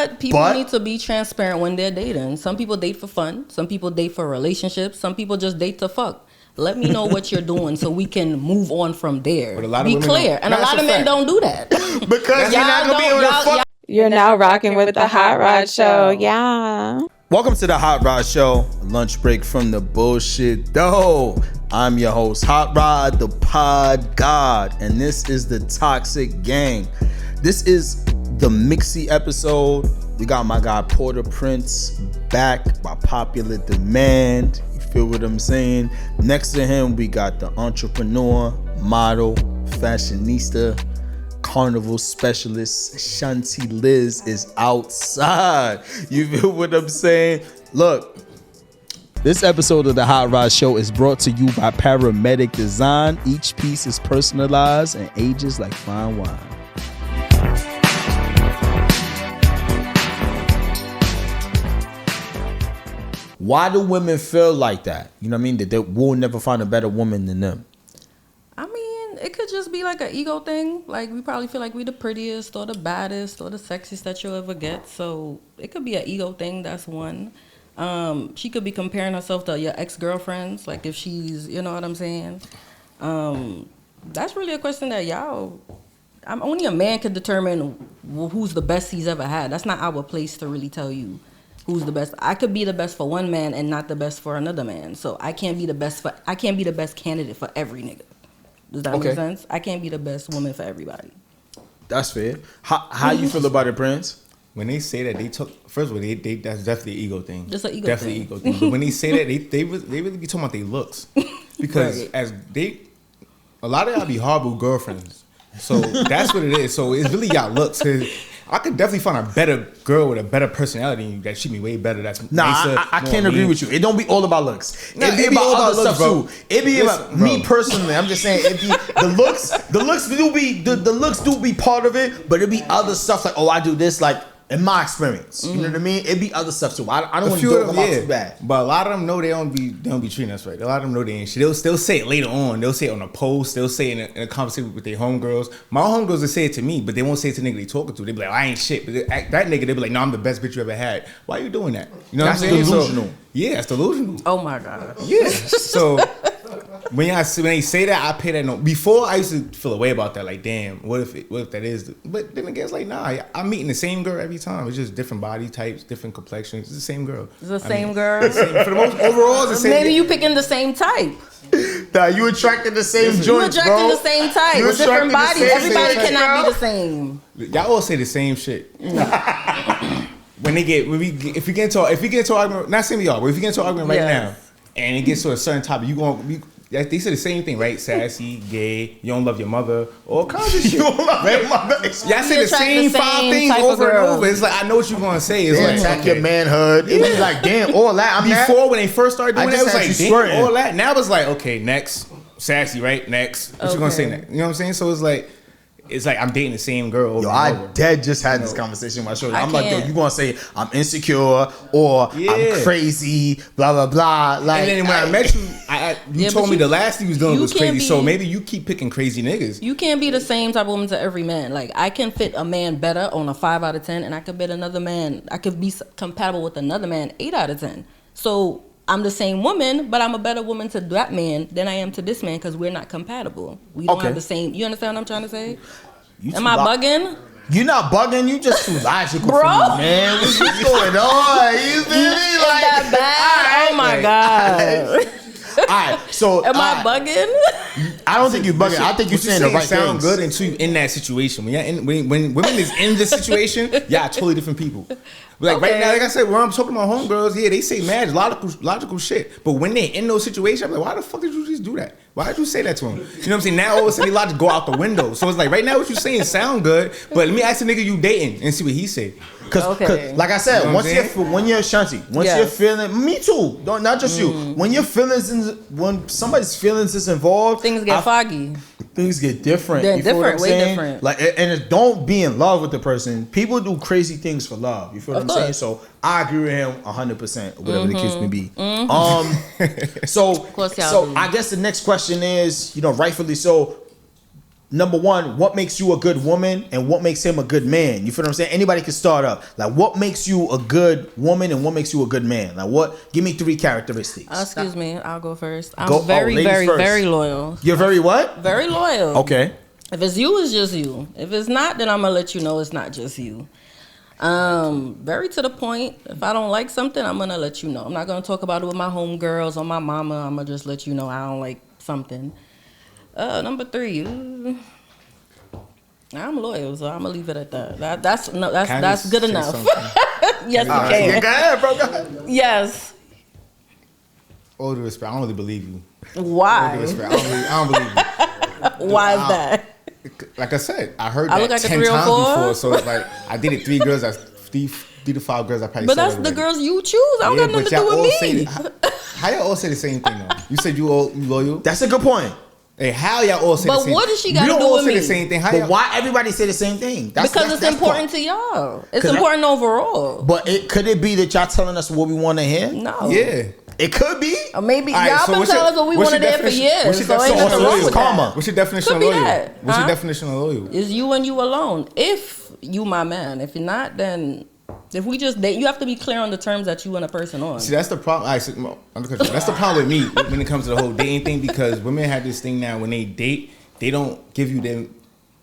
But people need to be transparent when they're dating. Some people date for fun. Some people date for relationships. Some people just date to fuck. Let me know what you're doing so we can move on from there. Be clear. And a lot of men don't do that. Because you're not going to be able to fuck. You're now rocking with the Hot Rod Show. Yeah. Welcome to the Hot Rod Show. Lunch break from the bullshit though. I'm your host, Hot Rod, the pod god. And this is the Toxic Gang. This is the Mixxxy episode. We got my guy Porter Prince back by popular demand. You feel what I'm saying? Next to him, we got the entrepreneur, model, fashionista, carnival specialist, Shanti Liz is outside. You feel what I'm saying? Look, this episode of the Hot Rod Show is brought to you by Paramedic Design. Each piece is personalized and ages like fine wine. Why do women feel like that? You know what I mean? That they will never find a better woman than them. I mean, it could just be like an ego thing. Like, we probably feel like we the prettiest or the baddest or the sexiest that you'll ever get. So it could be an ego thing. That's one. She could be comparing herself to your ex-girlfriends. Like, if she's, you know what I'm saying? That's really a question that only a man could determine who's the best he's ever had. That's not our place to really tell you who's the best. I could be the best for one man and not the best for another man. So I can't be the best candidate for every nigga. Does that make sense? I can't be the best woman for everybody. That's fair. How you feel about it, Prince? When they say that, first of all, that's definitely an ego thing. Just an ego definitely thing. Ego thing. But when they say that, they really be talking about their looks, because right. A lot of y'all be horrible girlfriends. So that's what it is. So it's really y'all looks. Cause I could definitely find a better girl with a better personality than you that she be way better. That's nicer. I can't agree with you. It don't be all about looks. It be about other stuff too. It be about me personally. I'm just saying it be the looks. The looks do be part of it, but it be other stuff like, oh, I do this, like in my experience. You know what I mean? It be other stuff too. I don't want to talk about too bad. But a lot of them know they don't be treating us right. A lot of them know they ain't shit. They'll say it later on. They'll say it on a post. They'll say it in a conversation with their homegirls. My homegirls will say it to me, but they won't say it to the nigga they talking to. They be like, I ain't shit. But that nigga, they be like, no, I'm the best bitch you ever had. Why you doing that? You know what I'm saying? That's delusional. Yeah, it's delusional. Oh my God. Yeah. So when they say that, I pay that note. Before I used to feel a way about that, like, damn, what if that is? But then again, it's like, nah, I'm meeting the same girl every time. It's just different body types, different complexions. It's the same girl. It's the same girl. For the most overall, it's the same. Maybe you picking the same type. Nah, you attracted the same joints, You attracting the same type. With different bodies. Everybody cannot be the same. Y'all all say the same shit. If we get into argument, not saying y'all, but if you get into argument right now, and it gets to a certain topic, they say the same thing, right? Sassy, gay, you don't love your mother, all kinds of shit. You don't love your mother. Y'all say the same 5 things over and over. It's like, I know what you're gonna say. It's like attack your manhood. It be like, damn, all that. Before when they first started doing that, it was like, damn, all that. Now it's like, okay, next, sassy, right? Next, what you gonna say next? You know what I'm saying? So it's like I'm dating the same girl over and over. I just had this conversation with my shoulder. I'm like, yo, you gonna say I'm insecure or I'm crazy, blah blah blah. Like, and then when I met you, you told me the last thing you was doing was crazy. So maybe you keep picking crazy niggas. You can't be the same type of woman to every man. Like, I can fit a man better on a 5 out of 10, and I could fit another man. I could be compatible with another man 8 out of 10. So I'm the same woman, but I'm a better woman to that man than I am to this man because we're not compatible. We don't have the same. You understand what I'm trying to say? Am I bugging? You're not bugging. You just too logical, bro. For me, man. What's going on? You feel me? Like, that bad? Oh my God. All right, so am I bugging? I don't think you're bugging. I think you're saying the right sound things. Good until you're in that situation. When women is in this situation, y'all totally different people. Like right now, like I said, when I'm talking about homegirls, they say mad logical shit. But when they're in those situations, I'm like, why the fuck did you just do that? Why did you say that to him? You know what I'm saying? Now all of a sudden, logic go out the window. So it's like right now, what you saying sound good, but let me ask the nigga you dating and see what he say. Cause like I said, you know when you're Shanti, you're feeling, me too, not just you. When your when somebody's feelings is involved, things get foggy. Things get different. They're you feel different, what I'm saying? different. Like, and don't be in love with the person. People do crazy things for love. You feel what I'm saying? So I agree with him 100%, whatever the case may be. So I guess the next question is, rightfully so, number one, what makes you a good woman and what makes him a good man? You feel what I'm saying? Anybody can start up. Like, what makes you a good woman and what makes you a good man? Like, what? Give me 3 characteristics. Excuse me, I'll go first. I'm very loyal. You're very what? Very loyal. Okay. If it's you, it's just you. If it's not, then I'm gonna let you know it's not just you. Very to the point. If I don't like something, I'm gonna let you know. I'm not gonna talk about it with my homegirls or my mama. I'm gonna just let you know I don't like something. Number 3, I'm loyal, so I'm gonna leave it at that. That's good enough. Yes, you can. Go ahead, bro. Go ahead. Yes. All due respect, I don't really believe you. Why? All due respect, I don't believe you. Why is that? Like I said, I heard I that look like 10 a 3 or times 4? before. So it's like I dated 3 girls. That's 3 to 5 girls. I probably. But that's said the already. girls you choose. I don't got nothing to do with me. How y'all all say the same thing though? You said you loyal. That's a good point. Hey, how y'all all say the But same? what does she got You to don't do all with say me? the same thing. How But y'all? why everybody say the same thing? Because it's important to y'all. It's important overall. But could it be that y'all telling us what we want to hear? No. Yeah. It could be. Or maybe All right, y'all so been what's telling us your- what we what's wanted your there for definition- years. what's your So ain't definition nothing of wrong loyal? with Karma. that. What's your definition Could of be loyal? that. What's your Huh? definition of loyal? Is you and you alone. If you my man. If you're not, then if we just date, you have to be clear on the terms that you and a person on. See, that's the problem. That's the problem with me when it comes to the whole dating thing, because women have this thing now when they date, they don't give you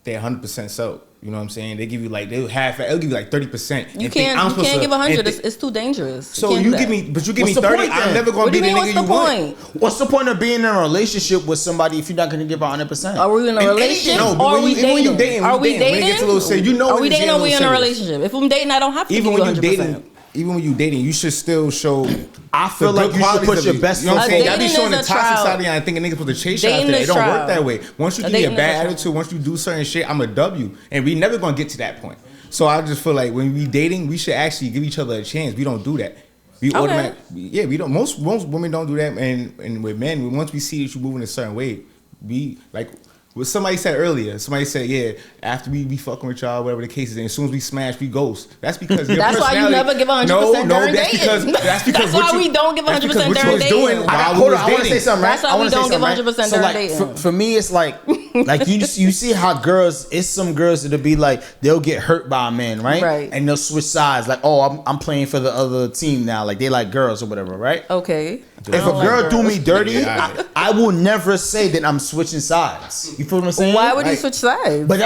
their 100% self. You know what I'm saying? They give you like they'll give you like 30%. You can't give 100. It's too dangerous. So you give me 30. What's the point I'm then? never gonna What do be you the mean? nigga What's you the want. point? What's the point of being in a relationship with somebody if you're not going to give 100%? Are we in a In relationship? anything, no, but or are when we you- even when you dating? dating, Are we when it dating? gets a little serious, you know Are when we it's dating getting or a we in little a serious. relationship? If I'm dating, I don't have to Even give when you 100%. dating, even when you dating, you should still show. I feel the like good you should qualities put of your you. best You know what I'm foot saying? forward. Y'all be Dating showing the is a toxic trial. side of y'all and thinking niggas supposed to chase you Dating after that. It is don't work trial. that way. Once you give me a Dating is a bad trial. attitude, once you do certain shit, I'm a W, and we never gonna get to that point. So I just feel like when we dating, we should actually give each other a chance. We don't do that. We automatic. Yeah, we don't. Most women don't do that, and with men, once we see that you moving a certain way, we like. What somebody said earlier, somebody said, yeah, after we fucking with y'all, whatever the case is, and as soon as we smash, we ghost. That's because your That's why you personality- never give 100% during that's dating. because that's because That's what why you- we don't give that's 100% because what during you was doing dating. while we Hold was on, I want to dating. say something, right? That's why I we wanna say don't give something, right? 100% So, during like, dating. for me, it's like you see how girls, it's some girls that'll be like, they'll get hurt by a man, right? Right. And they'll switch sides, like, oh, I'm playing for the other team now, like they like girls or whatever, right? Okay. If a don't girl like do girls. me dirty, Yeah, I will never say that I'm switching sides. You feel what I'm saying? Why would you Like, switch sides? But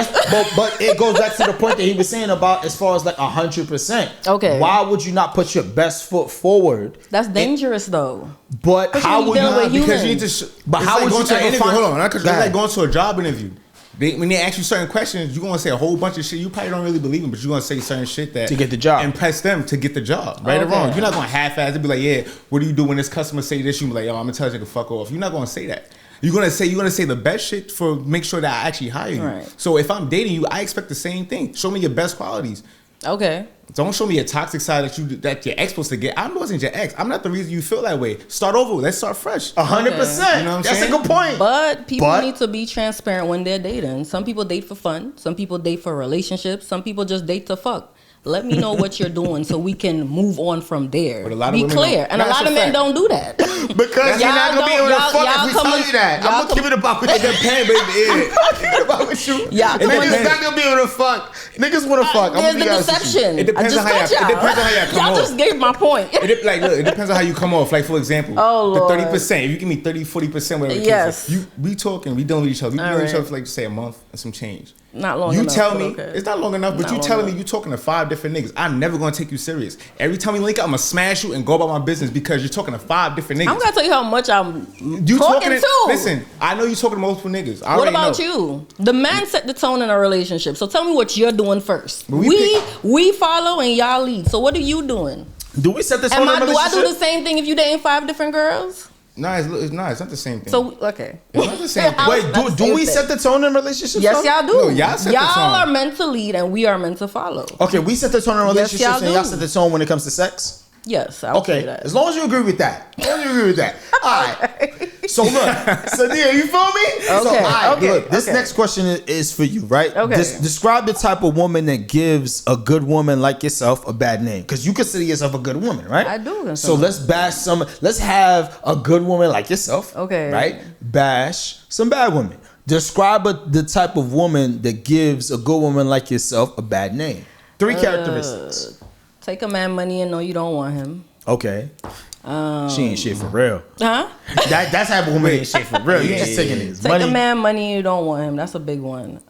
but it goes back to the point that he was saying about as far as like 100%. Okay. Why would you not put your best foot forward? That's dangerous, though. But But how you would you? dealing with Because you need humans. to. But it's how like would going you to an ever interview? find- Hold on, because Go it's like ahead. going to a job interview. When they ask you certain questions, you're gonna say a whole bunch of shit. You probably don't really believe them, but you're gonna say certain shit that To get the job. impress them to get the job, right or Okay. wrong. You're not gonna half-ass and be like, yeah, what do you do when this customer say this? You be like, yo, I'm gonna tell you to fuck off. You're not gonna say that. You're gonna say the best shit for make sure that I actually hire you. Right. So if I'm dating you, I expect the same thing. Show me your best qualities. Okay. Don't show me a toxic side that your ex supposed to get. I wasn't your ex. I'm not the reason you feel that way. Start over. Let's start fresh. 100%. You know what I'm That's saying? a good point. But people But- need to be transparent when they're dating. Some people date for fun. Some people date for relationships. Some people just date to fuck. Let me know what you're doing so we can move on from there. But a lot of be women clear. don't. And a That's lot a of men fact. don't do that. Because you're not gonna be able to fuck if we tell you that. I'm gonna keep it about with you. It depends, baby. Yeah. I'm keep it about with you. Y'all come Niggas on. not gonna be able to fuck. Niggas wanna fuck. I'm There's gonna the be honest with you. deception. It depends I just on how told y'all- y'all. it depends on how y'all come Y'all off. just gave my point. It depends on how you come off. Like, for example, Oh, the Lord. 30%. If you give me 30, 40%, whatever the Yes. case is, we talking, we dealing with each other. We All dealing with each right. other for like, say, a month and some change. Not long You enough. tell but me, okay. it's not long enough, but Not you long telling me enough. you talking to 5 different niggas. I'm never gonna take you serious. Every time we link up, I'm gonna smash you and go about my business because you're talking to 5 different niggas. I'm gonna tell you how much I'm You talking to. Listen, I know you talking to multiple niggas. I What already about know. you? The man set the tone in a relationship. So tell me what you're doing first. But We follow and y'all lead. So what are you doing? Do we set this Do on a I do relationship? the same thing if you dating 5 different girls? No, it's not the same thing. So okay. it's not the same thing. Wait, do we set the tone in relationships? Yes, though? y'all do. No, y'all set the tone. are meant to lead and we are meant to follow. Okay, we set the tone in relationships y'all and y'all do. set the tone when it comes to sex? Yes, I'll say Okay, that. as long as you agree with that. As long as you agree with that. All right. So look, Sadia, you feel me? So, all right, okay, look, this okay. next question is for you, right? Okay. Describe the type of woman that gives a good woman like yourself a bad name. Because you consider yourself a good woman, right? I do consider So let's bash let's have a good woman like yourself. Okay. Right? Bash some bad women. Describe the type of woman that gives a good woman like yourself a bad name. 3 characteristics. Take a man money and know you don't want him. Okay. She ain't shit for real. Huh? That's how a woman ain't shit for real. You just taking his Take money. a man money and you don't want him. That's a big one.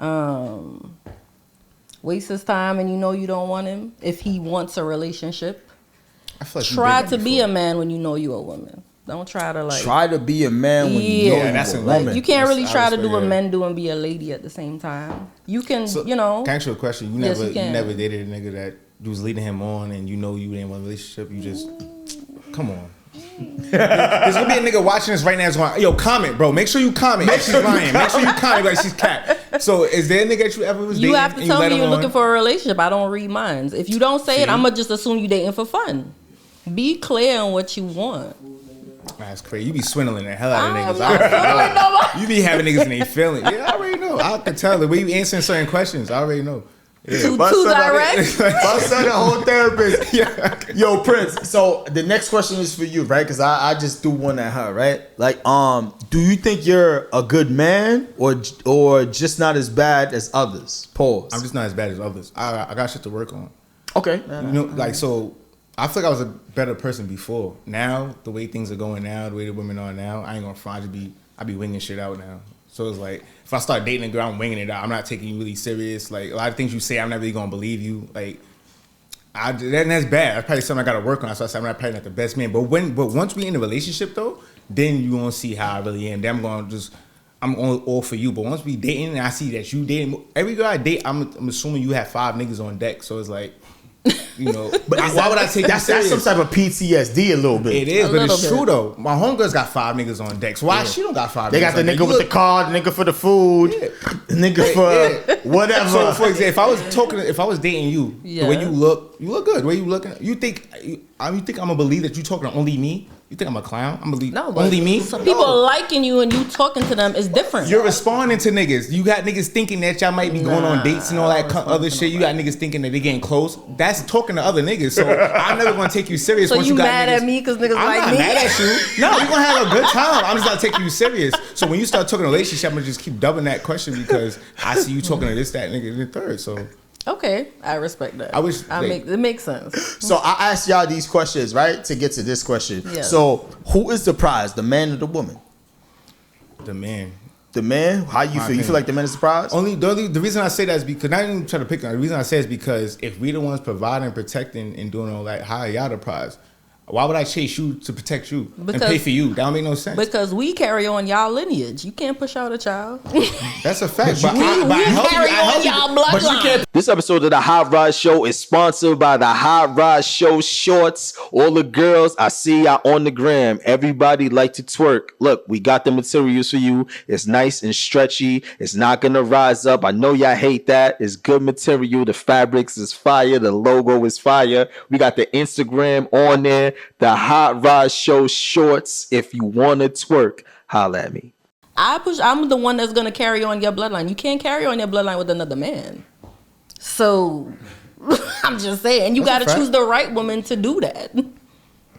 Waste his time and you know you don't want him. If he wants a relationship, I feel like try to be a man when you know you're a woman. Don't try to Try to be a man when you know that's you're a a woman. You can't really try to do what yeah. men do and be a lady at the same time. You can, Can I ask you a question? You Yes, never, you can. you never dated a nigga that you was leading him on, and you know you didn't want a relationship. You just come on. There's gonna be a nigga watching this right now. That's going, yo, comment, bro. Make sure you comment. If she's lying. Make sure you comment like she's cat. So, is there a nigga that you ever was dating? You have to and tell let me him you're on? looking for a relationship. I don't read minds. If you don't say it, I'm gonna just assume you dating for fun. Be clear on what you want. That's crazy. You be swindling the hell out of I'm niggas. not I already swindling know. nobody. You be having niggas in their feelings. Yeah, I already know. I can tell the way you answering certain questions. I already know. Yeah. Too Bust out direct. Bust out the whole therapist. Yeah. Yo, Prince. So the next question is for you, right? Because I just threw one at her, right? Like, do you think you're a good man or just not as bad as others? Pause. I'm just not as bad as others. I got shit to work on. Okay. You know, like, so I feel like I was a better person before. Now, the way things are going now, the way the women are now, I ain't gonna front. I be winging shit out now. So it's like, if I start dating a girl, I'm winging it out. I'm not taking you really serious. Like, a lot of things you say, I'm not really gonna believe you. Like, that's bad. That's probably something I gotta work on. So I said, I'm probably not the best man. But once we in a relationship though, then you gonna see how I really am. Then I'm all for you. But once we dating and I see that you dating, every girl I date, I'm assuming you have 5 niggas on deck. So it's like, you know, but why would I take that serious? That's some type of PTSD a little bit. It is, but it's bit. true though. My homegirls got 5 niggas on deck. So why she don't got 5 They niggas got the on deck? nigga with the car, the nigga for the food, the nigga for whatever. So for example, if I was dating you, the way Yeah. you look good. The way you looking, you think I'm gonna believe that you talking to only me? You think I'm a clown? I'm believe No, but only me? some people liking you and you talking to them is different. You're responding to niggas. You got niggas thinking that y'all might be going on dates and all that other shit. You got niggas thinking that they getting close. That's talking to other niggas. So I'm never gonna take you serious. So once you got mad niggas. at me because niggas I'm like not me? mad at you. No, we're gonna have a good time. I'm just not taking you serious. So when you start talking relationship, I'm gonna just keep doubling that question because I see you talking to this, that nigga, and the third. So Okay, I respect that. I wish it makes sense. So I asked y'all these questions, right? To get to this question. Yes. So who is the prize, the man or the woman? the man. The man? How you feel? You opinion. feel like the man is the prize? The reason I say that is because I didn't try to pick on. The reason I say is because if we the ones providing, protecting, and doing all that, how are y'all the prize? Why would I chase you to protect you and pay for you? That don't make no sense. Because we carry on y'all lineage. You can't push out a child. That's a fact. But we carry on y'all bloodline. This episode of the Hot Rod Show is sponsored by the Hot Rod Show shorts. All the girls, I see y'all on the gram. Everybody like to twerk. Look, we got the materials for you. It's nice and stretchy. It's not gonna rise up. I know y'all hate that. It's good material. The fabrics is fire. The logo is fire. We got the Instagram on there. The Hot Rod Show shorts. If you wanna twerk, holla at me. I'm the one that's gonna carry on your bloodline. You can't carry on your bloodline with another man. So I'm just saying, you That's a gotta choose fact. the right woman to do that.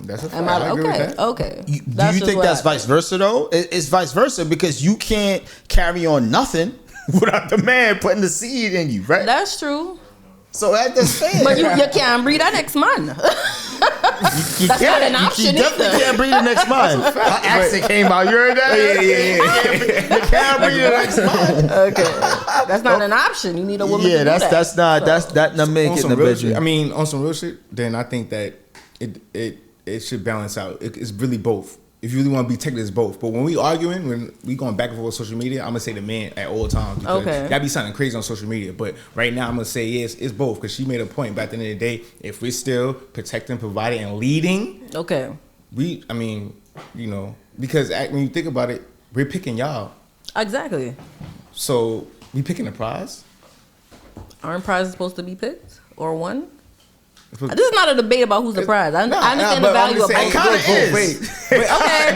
That's a fact. Am I agree with okay? that. Okay. Do you just think what that's I- vice versa though? It's vice versa because you can't carry on nothing without the man putting the seed in you, right? That's true. So that's fair. But you can't breed that next man. You That's not an option You definitely either. can't breed the next month. Her accent came out. You heard that? Yeah. You can't breed the next month. Okay. That's not an option. You need a woman Yeah, to do that. that's not make On it in some the real bedroom. shit, I mean, on some real shit, then I think that it should balance out. It's really both. If you really want to be technical, it's both. But when we arguing, when we going back and forth on social media, I'm gonna say the man at all times because Okay. that be something crazy on social media. But right now, I'm gonna say yes, it's both because she made a point. But at the end of the day, if we're still protecting, providing, and leading, Okay. because when you think about it, we're picking y'all. Exactly. So we picking the prize. Aren't prizes supposed to be picked or won? This is not a debate about who's the prize. I understand the but I'm value just of saying, both. kinda it goes both is. ways. But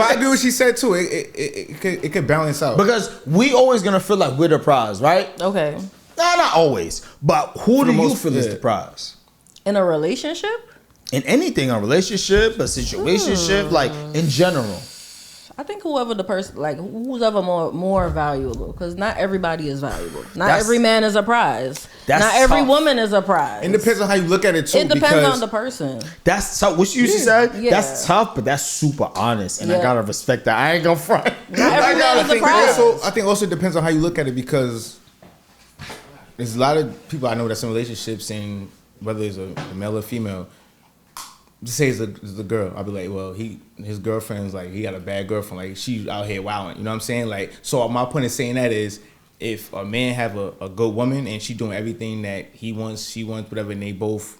I agree with what she said too. It could balance out. Because we always gonna feel like we're the prize, right? Okay. No, not always. But who For do the you most- feel is yeah. the prize? In a relationship, In anything, a relationship, a situationship, like in general. I think whoever the person, like who's ever more valuable, because not everybody is valuable. Not That's- every man is a prize. That's Not every tough. woman is a prize. It depends on how you look at it too. It depends because on the person. That's tough. What you usually said? Yeah. That's tough, but that's super honest, and I Yeah. gotta respect that. I ain't gonna front. Not every man is a prize. I think also it depends on how you look at it, because there's a lot of people I know that's in relationships, and whether it's a male or female, just say it's a girl, I'll be like, well, his girlfriend's like, he got a bad girlfriend, like she's out here wilding, you know what I'm saying? Like, so my point of saying that is, if a man have a good woman and she doing everything that he wants, she wants, whatever, and they both,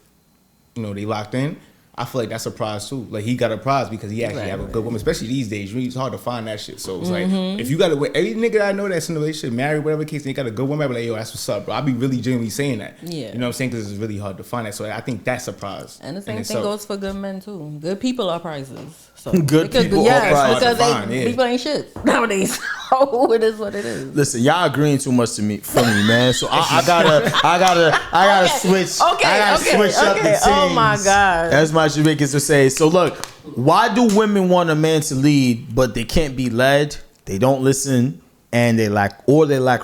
you know, they locked in, I feel like that's a prize too. Like, he got a prize because he actually have a good woman, especially these days. It's hard to find that shit. So it's like, if you got every nigga I know that's in a relationship, married, whatever case, and they got a good woman, I be like, yo, that's what's up, bro. I be really genuinely saying that. Yeah. You know what I'm saying? Because it's really hard to find that. So I think that's a prize. And the same in thing itself. goes for good men too. Good people are prizes. So Good people are prizes. because Fine, yeah. people ain't shit nowadays. So it is what it is. Listen, y'all agreeing too much to me for me, man. So I gotta switch. I gotta switch up the teams. Oh my God. As my Jamaicans would say. So look, why do women want a man to lead, but they can't be led? They don't listen, and they lack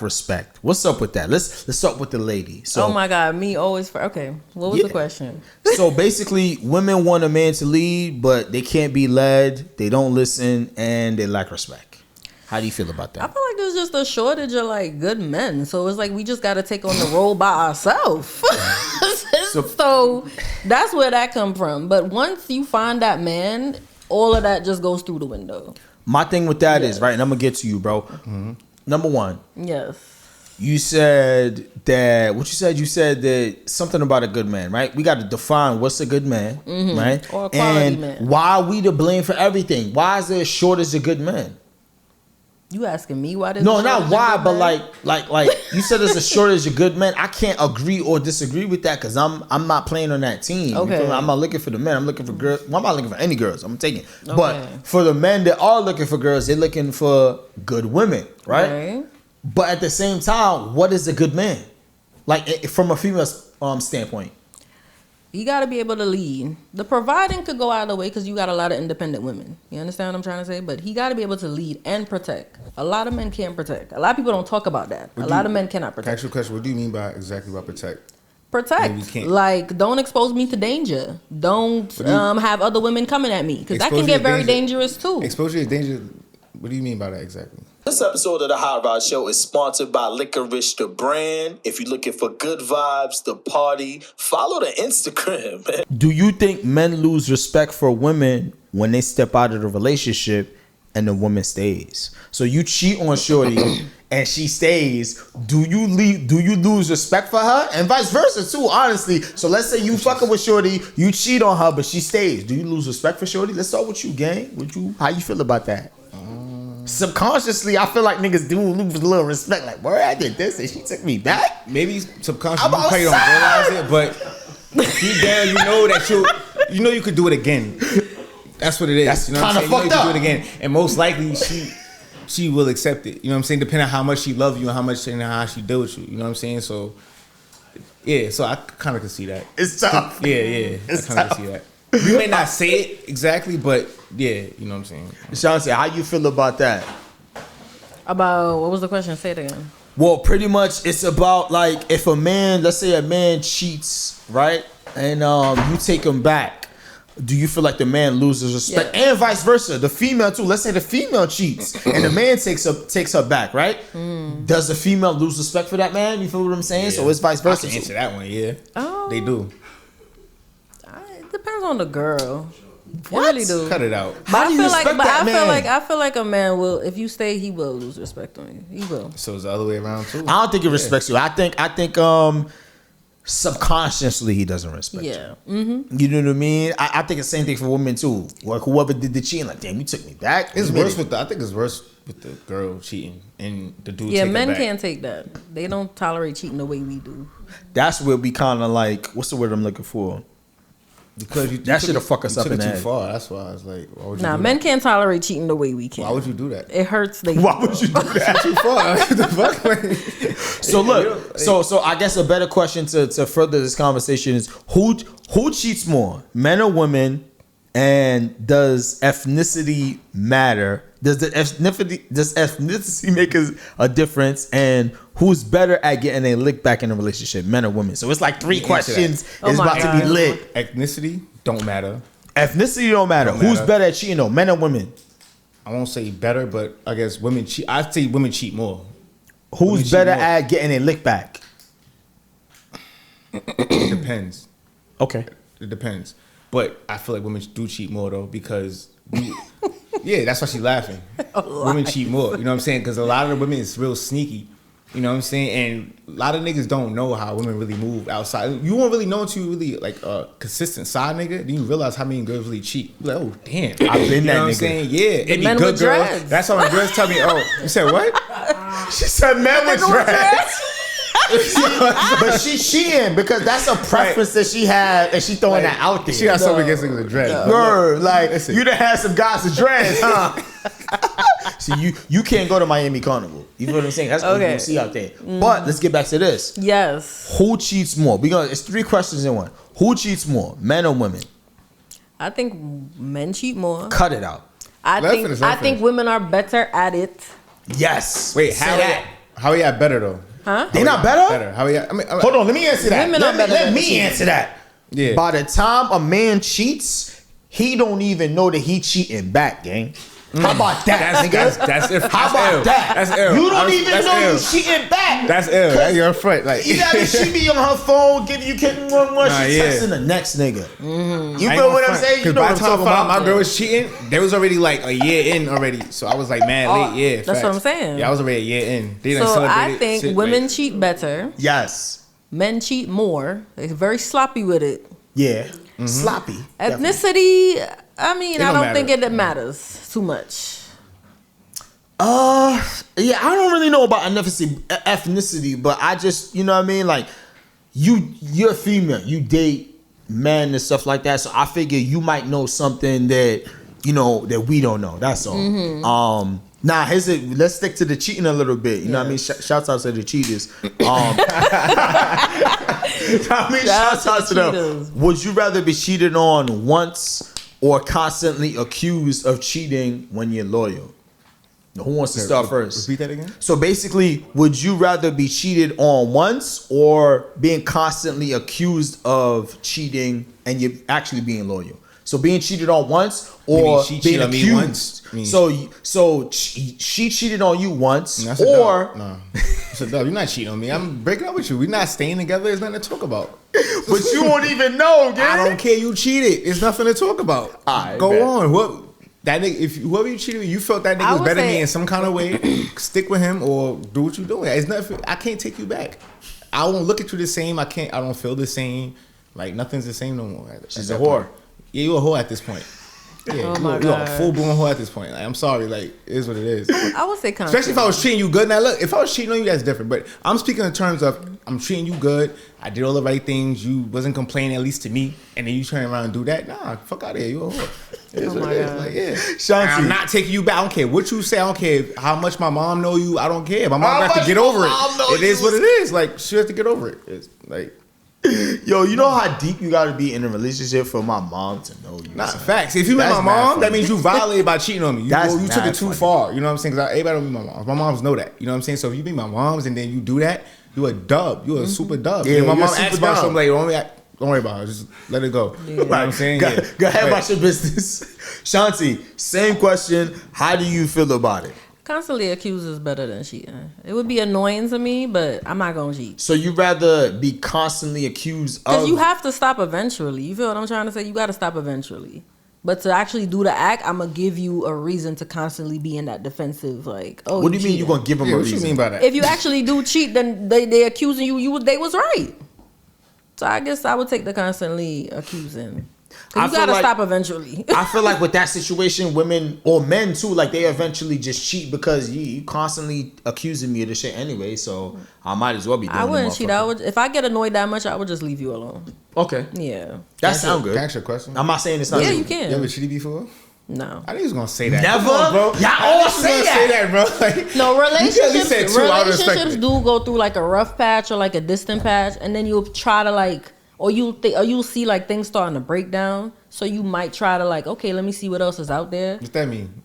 respect. What's up with that? Let's start with the lady. So, Oh my God, me always for okay. What was the question? So basically, women want a man to lead, but they can't be led. They don't listen, and they lack respect. How do you feel about I that? feel like there's just a shortage of like good men. So it's like we just gotta take on the role by ourselves. So that's where that come from. But once you find that man, all of that just goes through the window. My thing with that is, right, and I'm gonna get to you, bro. Number one, Yes. you said that you said that something about a good man, right? We got to define what's a good man, right? Or a quality and man. why are we to blame for everything? Why is there a shortage of good men? You asking me why? There's No, a not shortage of why, good but men? like you said, there's a shortage of good men. I can't agree or disagree with that because I'm not playing on that team. You Okay. feel me? I'm not looking for the men. I'm looking for girls. Well, I'm not looking for any girls. I'm taking. Okay. But for the men that are looking for girls, they're looking for good women, right? But at the same time, what is a good man? Like from a female standpoint. You got to be able to lead. The providing could go out of the way because you got a lot of independent women. You understand what I'm trying to say? But he got to be able to lead and protect. A lot of men can't protect. A lot of people don't talk about that. A lot of men cannot protect. Actual question: what do you mean by exactly by protect? Protect. Maybe can't. Like, don't expose me to danger. Don't have other women coming at me because that can Exposure get to very danger. dangerous too. Exposure is danger. What do you mean by that exactly? This episode of the Hot Rod Show is sponsored by Licorice the brand. If you're looking for good vibes, the party, follow the Instagram, man. Do you think men lose respect for women when they step out of the relationship and the woman stays? So you cheat on shorty and she stays. Do you lose respect for her? And vice versa too, honestly. So let's say you fucking with shorty, you cheat on her, but she stays. Do you lose respect for shorty? Let's start with you, gang. How you feel about that? Subconsciously, I feel like niggas do lose a little respect. Like, boy, I did this and she took me back. Maybe subconsciously I'm you probably don't realize it, but deep down you know that you could do it again. That's what it is. That's you know what I'm kinda saying? You know fucked you could do up. it again, and most likely she will accept it. You know what I'm saying? Depending on how much she loves you and how much and how she deal with you. You know what I'm saying? So yeah, so I kind of can see that. It's tough. Yeah, It's I kind of tough. can see that. You may not say it exactly, but yeah, you know what I'm saying. Shanti, how you feel about that? About what was the question? Say it again. Well, pretty much it's about like if a man, let's say a man cheats, right? And you take him back. Do you feel like the man loses respect? Yeah. And vice versa. The female too. Let's say the female cheats and the man takes her back, right? Does the female lose respect for that man? You feel what I'm saying? So it's vice versa. I can answer that one. Yeah, Oh. they do. It depends on the girl. What? It really do. Cut it out. But How do you respect that man? I feel like a man will, if you stay, he will lose respect on you. He will. So it's the other way around too. I don't think he respects you. I think subconsciously he doesn't respect you. Yeah. Mm-hmm. You know what I mean? I think it's the same thing for women too. Like whoever did the cheating, like damn, you took me back. It's You made worse it. with I think it's worse with the girl cheating and the dude. Yeah, taking men her back. can't take that. They don't tolerate cheating the way we do. That's where we kind of like, what's the word I'm looking for? Because That took should've it- fuck us you up took in it the too head. far. That's why I was like, why would you Nah, do men that? can't tolerate cheating the way we can. Why would you do that? It hurts. Why would you do that? Too far. What the fuck? Like, So look, so I guess a better question to further this conversation is who cheats more, men or women, And does ethnicity matter? Does ethnicity make a difference? And who's better at getting a lick back in a relationship, men or women? So it's like 3 questions. It's about to be lit. Ethnicity don't matter. Ethnicity don't matter. Who's better at cheating though, men or women? I won't say better, but I guess women cheat. I'd say women cheat more. Who's better at getting a lick back? It depends. Okay. It depends. But I feel like women do cheat more though because yeah, that's why she's laughing. Women cheat more. You know what I'm saying? Because a lot of the women is real sneaky. You know what I'm saying? And a lot of niggas don't know how women really move outside. You won't really know until you really like a consistent side nigga. Then you realize how many girls really cheat. You're like, oh damn, I've been that nigga. I'm saying? Yeah, it be good girls. Dreads. That's how my girls tell me. Oh, you said what? She said men with dreads. But she's cheating because that's a preference that she had, and she throwing that out there. She got something against niggas with dreads. Girl, like you done had some guys with dreads, huh? See, you can't go to Miami Carnival. You know what I'm saying? That's what you see out there. But let's get back to this. Yes. Who cheats more? Because it's 3 questions in one. Who cheats more, men or women? I think men cheat more. Cut it out. I think women are better at it. Yes. Wait, how are you at better though? Huh? They not better? How are you? Hold on, let me answer that. Women are better Let than me cheating. answer that. Yeah. By the time a man cheats, he don't even know that he cheating back, gang. How about that, nigga? That's How about that? That's ill. You don't even know you cheating back. That's ill. That's your front. Like you know, she be on her phone, give you kicking one, she texting the next nigga. You feel what I'm saying? You know by what the I'm time talking about. my girl was cheating, they was already like a year in already. So I was like mad late. Yeah, that's what I'm saying. Yeah, I was already a year in. They done So I celebrated think shit, women like, cheat better. Yes. Men cheat more. They're very sloppy with it. Yeah. Sloppy. Ethnicity, I mean, I don't matter. think it matters too much. Yeah, I don't really know about ethnicity, but I just, you know what I mean? Like, you're female, you date men and stuff like that, so I figure you might know something that, you know, that we don't know. That's all. Now, let's stick to the cheating a little bit. You know what I mean? Shouts out to the cheaters. Shouts out to them. Would you rather be cheated on once or constantly accused of cheating when you're loyal? Who wants to start first? Repeat that again. So basically, would you rather be cheated on once or being constantly accused of cheating and you're actually being loyal? So being cheated on once or being accused. So she cheated on you once, That's or no, it's a dub. You're not cheating on me. I'm breaking up with you. We're not staying together. There's nothing to talk about. but you won't even know. Dude. I don't care. You cheated. It's nothing to talk about. Right, go on. That nigga, if whoever you cheated with, you felt that nigga was better than me in some kind of way, stick with him or do what you're doing. It's nothing. I can't take you back. I won't look at you the same. I don't feel the same. Like nothing's the same no more. She's a whore. Yeah, you a whore at this point. Yeah, you a full blown whore at this point. Like, I'm sorry. Like it is what it is. I would say constantly. Especially if I was treating you good. Now look, if I was cheating on you, that's different. But I'm speaking in terms of I'm treating you good. I did all the right things. You wasn't complaining, at least to me. And then you turn around and do that. Nah, fuck out of here. You a whore. It is what it is. Like, yeah. Shanti. I'm not taking you back. I don't care what you say. I don't care how much my mom know you. I don't care. My mom has to get over it. It is what it is. Like she has to get over it. It's like. Yo, you know how deep you gotta be in a relationship for my mom to know you. Nah, facts. If you met my mom, that means you violated by cheating on me. You took it too far. You know what I'm saying? Because everybody don't meet my moms. My moms know that. You know what I'm saying? So if you meet my moms and then you do that, you a dub. You a super dub. Yeah, my mom asks about something like, don't worry about it. Just let it go. Yeah. You know what I'm saying? Go ahead about your business. Shanti, same question. How do you feel about it? Constantly accused is better than cheating. It would be annoying to me, but I'm not gonna cheat. So you rather be constantly accused of? Because you have to stop eventually. You feel what I'm trying to say? You got to stop eventually. But to actually do the act, I'm gonna give you a reason to constantly be in that defensive. Like, oh, what do you mean you gonna give them a reason? What you mean by that? If you actually do cheat, then they accusing you. They was right. So I guess I would take the constantly accusing. You gotta stop eventually. I feel like with that situation, women or men too, like they eventually just cheat because you constantly accusing me of the shit anyway. So I might as well be doing it. I wouldn't cheat. If I get annoyed that much, I would just leave you alone. Okay. Yeah. That sounds good. Can I ask you a question? I'm not saying it's not. Yeah, true. you can. You ever cheated before? No. I think he was gonna say that. Never, on, bro. Y'all all say that, bro. Like, No, relationships. said two, Relationships do go through like a rough patch or like a distant patch, and then you'll try to like or you'll see like things starting to break down. So you might try to like, okay, let me see what else is out there. What's that mean?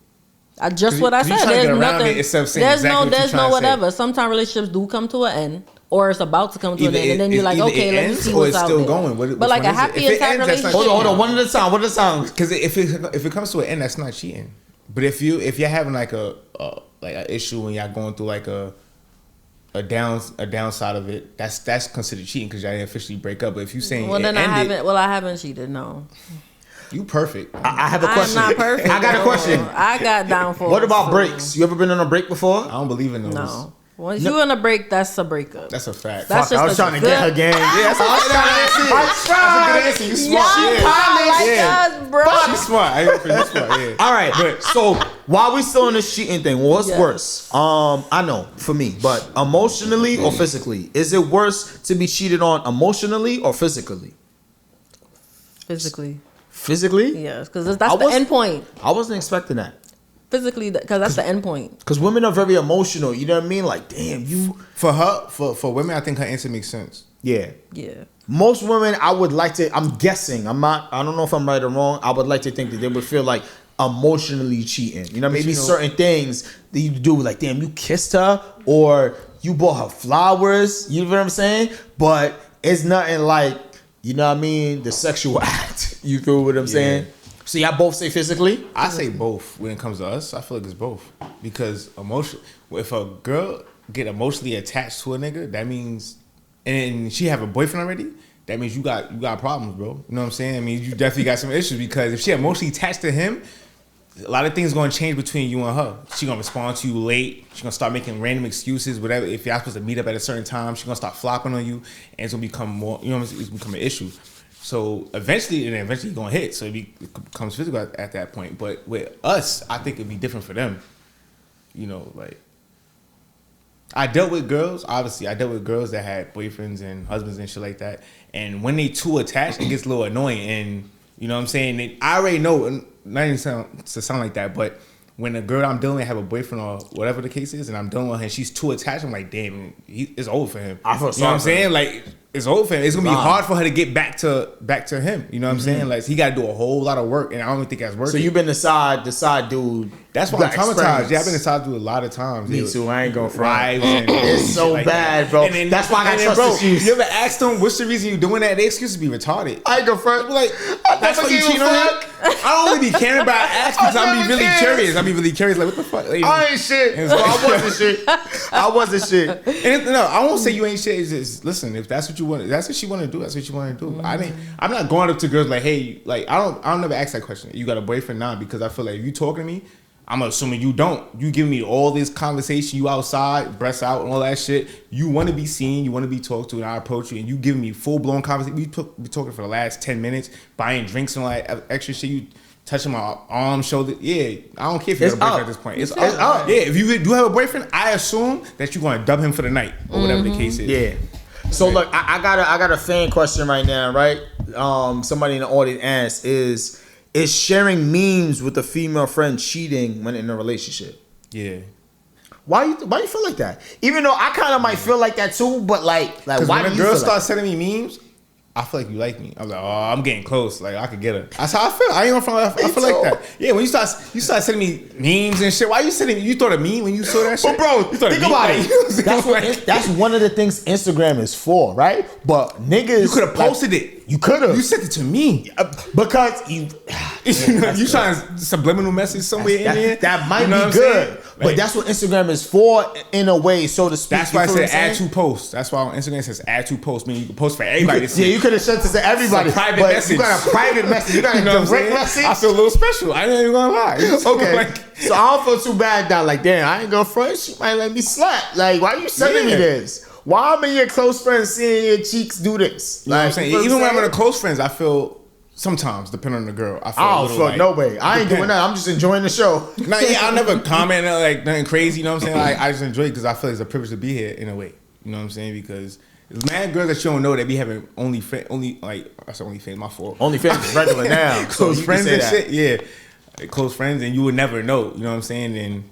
Just what I said. There's nothing. There's no whatever. Sometimes relationships do come to an end, or it's about to come to an end, and then you're like, okay, let me see what's out there. Going. But like a happy intact relationship. Hold on, one at a time. What at a time? Because if it comes to an end, that's not cheating. But if you're having like an issue and y'all going through like a downside of it, that's considered cheating because y'all didn't officially break up. But if you saying I haven't cheated. No. You perfect. I have a question. I'm not perfect. I got a question. I got downfalls. What about breaks? You ever been on a break before? I don't believe in those. No. Once you on a break, that's a breakup. That's a fact. That's Fuck, I was trying to get her game. Yeah, that's a good answer. You smart. Us, bro. She's smart. She's smart. Yeah. All right, but so while we still on this cheating thing, what's worse? I know for me, but emotionally or physically, is it worse to be cheated on emotionally or physically? Physically. Physically? Yes, because that's the end point. I wasn't expecting that. Physically, because that's the end point. Because women are very emotional. You know what I mean? Like, damn, you. For her, for women, I think her answer makes sense. Yeah. Yeah. Most women, I would like to. I'm guessing. I don't know if I'm right or wrong. I would like to think that they would feel like emotionally cheating. You know, maybe certain things that you do, like, damn, you kissed her or you bought her flowers. You know what I'm saying? But it's nothing like, you know what I mean, the sexual act. You feel what I'm saying? So y'all both say physically? I say both when it comes to us. I feel like it's both. Because if a girl get emotionally attached to a nigga, that means, and she have a boyfriend already, that means you got problems, bro. You know what I'm saying? I mean, you definitely got some issues because if she emotionally attached to him, a lot of things gonna change between you and her. She gonna respond to you late. She gonna start making random excuses, whatever. If y'all supposed to meet up at a certain time, she gonna start flopping on you, and it's gonna become more. You know, it's gonna become an issue. So eventually you're gonna hit. So it becomes physical at that point. But with us, I think it'd be different for them. You know, like I dealt with girls. Obviously, I dealt with girls that had boyfriends and husbands and shit like that. And when they too attached, it gets a little annoying. And you know what I'm saying? I already know. Not even to sound like that, but when a girl I'm dealing with have a boyfriend or whatever the case is, and I'm dealing with her and she's too attached, I'm like, damn, it's over for him. I feel you know what I'm saying? Like, it's over for him. It's gonna be hard for her to get back to him. You know what I'm saying? Like, he got to do a whole lot of work, and I don't even think that's working. So you've been the side dude. That's why I'm traumatized. Yeah, I've been the side dude a lot of times. Me too. I ain't gonna front. It's so bad, bro. That's why I got trust issues. You ever asked them what's the reason you doing that? They excuse be retarded. I ain't gonna front. Like, that's why you cheat on him. I don't really be caring about ask because I'm be really curious. I be really curious. Like, what the fuck? Like, I ain't shit. So I wasn't shit. And no, I won't say you ain't shit. It's just, listen, if that's what you want, that's what she want to do. That's what you want to do. I'm not going up to girls like, hey, like I don't never ask that question. You got a boyfriend now? Because I feel like if you talking to me, I'm assuming you don't. You give me all this conversation. You outside, breasts out, and all that shit. You want to be seen. You want to be talked to, and I approach you, and you give me full blown conversation. We talking for the last 10 minutes, buying drinks and all that extra shit. You touching my arm, shoulder. Yeah, I don't care if you have a boyfriend at this point. It's up. Yeah, if you do have a boyfriend, I assume that you're going to dub him for the night or whatever the case is. Yeah. So look, I got a fan question right now, right? Somebody in the audience asked, is sharing memes with a female friend cheating when in a relationship? Yeah. Why you feel like that? Even though I kind of might feel like that too, but like why when do a you girl feel starts sending me memes, I feel like you like me. I'm like, oh, I'm getting close. Like I could get her. That's how I feel. I ain't gonna front. I feel like that. Yeah, when you start sending me memes and shit. Why you sending me? You thought of me when you saw that shit? But bro, think about it. That's one of the things Instagram is for, right? But niggas, you could have posted it. You could have. You sent it to me because you trying to subliminal message somewhere in there. That might be good, but that's what Instagram is for in a way, so to speak. That's why I said add to posts. That's why on Instagram it says add to posts, meaning you can post for everybody to see. Yeah, you could have sent it to everybody. It's a private message. You got a private message. You got a direct message. I feel a little special. I ain't even gonna lie. Okay, so I don't feel too bad now. Like, damn, I ain't gonna front. She might let me slap. Like, why you sending me this? Why am I your close friends seeing your cheeks do this? You know what I'm saying? Even when I'm with close friends, I feel sometimes, depending on the girl, I feel a little like, no way. I ain't doing that. I'm just enjoying the show. I'll never comment like nothing crazy. You know what I'm saying? Like, I just enjoy it because I feel it's a privilege to be here in a way. You know what I'm saying? Because there's mad girls that you don't know that be having only like I said OnlyFans, my fault. OnlyFans is regular now. Close friends and shit. Yeah, close friends, and you would never know. You know what I'm saying? And